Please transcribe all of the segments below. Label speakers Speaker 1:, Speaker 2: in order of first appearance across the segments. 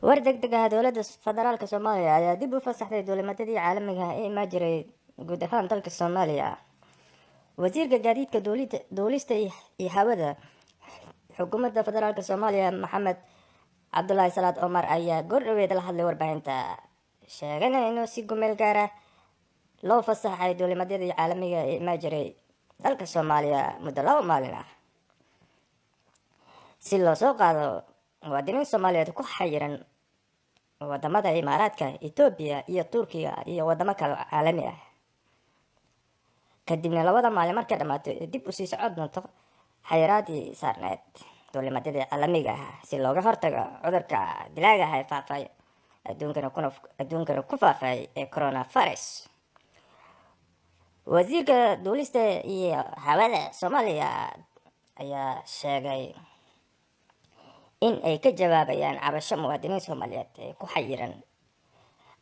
Speaker 1: war degdeg ah dowladda federaalka soomaaliya ayaa dib u fasaxday duulimadadii caalamiga ah ee imaan jiray guud ahaan dalka soomaaliya. wasiirka gaadiidka duulista iyo hawada xukuumadda federaalk soomaaliya maxamed cabdulaahi salaad omar ayaa goordhaweed la hadlay warbaahinta, sheegana inuu si gumeel gaara loo fasaxay duulimadadii caalamiga ee imaan jiray dalka soomaaliya muddo 2 maalin ah si loo soo qaado muwaadiniin soomaaliyeed ku xayiran wadamada imaaraadka, etoobiya iyo turkiga iyo wadamo kale caalami ah. kadibna 2 maalin markay dhammaato dib usii socod doonto xayiraadii saarneed duulimadadii caalamiga ah si looga hortago cudurka dilaaga ah ee faafay adduunkana ku faafay ee coronavirus. wasiirka duulista iyo hawada soomaaliya ayaa sheegay in ay ka jawaabayaan cabasho muwaadiniin soomaaliyeed ee ku xayiran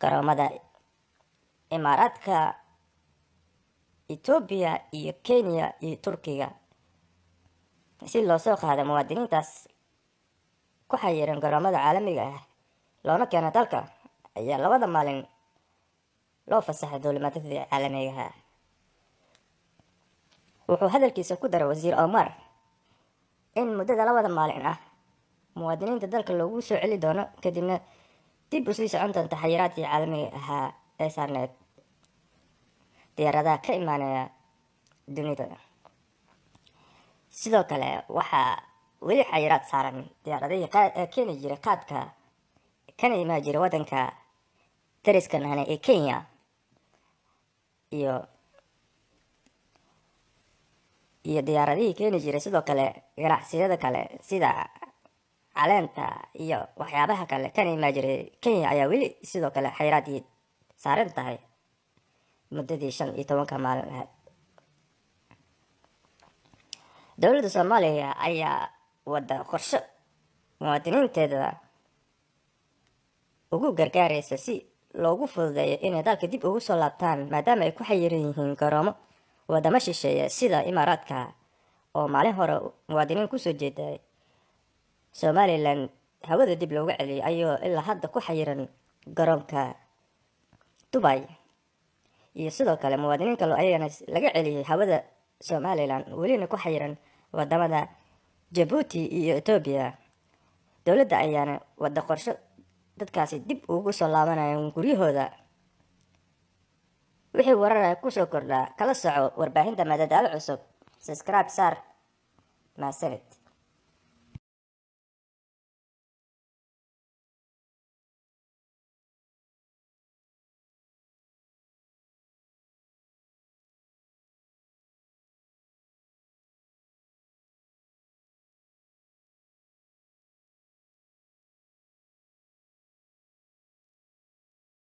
Speaker 1: garoomada imaaraadka, etoobiya iyo kenya iyo turkiga si loo soo qaado muwaadiniintaas ku xayiran garoomada caalamiga ah loona keeno dalka ayaa 2 maalin loo fasaxay duulimadadii caalamiga ah. wuxuu hadalkiisa ku daray wasiir omar in muddada 2 maalin ah muwaadiniinta dalka loogu soo celi doono kadibna dib usii socon doonta xayiraadii caalamiga ahaa ee saarneed diyaaradaha ka imaanaya dunida. sidoo kale waxaa weli xayiraad saaran diyaaradihii keeni jiray qaadka kana imaan jiray wadanka dariska nahne ee kenya iyo diyaaradihii keeni jiray sidoo kale ganacsiyada kale sida caleenta iyo waxyaabaha kale kana imaan jiray kenya ayaa weli sidoo kale xayiraadii saaran tahay muddadii 15 maalin ahayd. dowladda soomaaliya ayaa wada qorshe muwaadiniinteeda ugu gargaaraysa si loogu fududeeyo inay dalka dib ugu soo laabtaan maadaama ay ku xayiran yihiin garoomo wadamo shisheeye sida imaaraadka oo maalin hore muwaadiniin kusoo jeeday somalilan hawada dib looga celiyay ayuu ilaa hadda ku xayiran garoonka dubai, iyo sidoo kale muwaadiniin kale ayagana laga celiyay hawada somalilan welina ku xayiran wadamada jabuuti iyo etoobiya. dowladda ayaana wada qorsho dadkaasi dib ugu soo laabanayaan guryahooda. wixii warar kusoo kordhaa kala soco warbaahinta madadaalo cusub. subscribe saar. maasanid.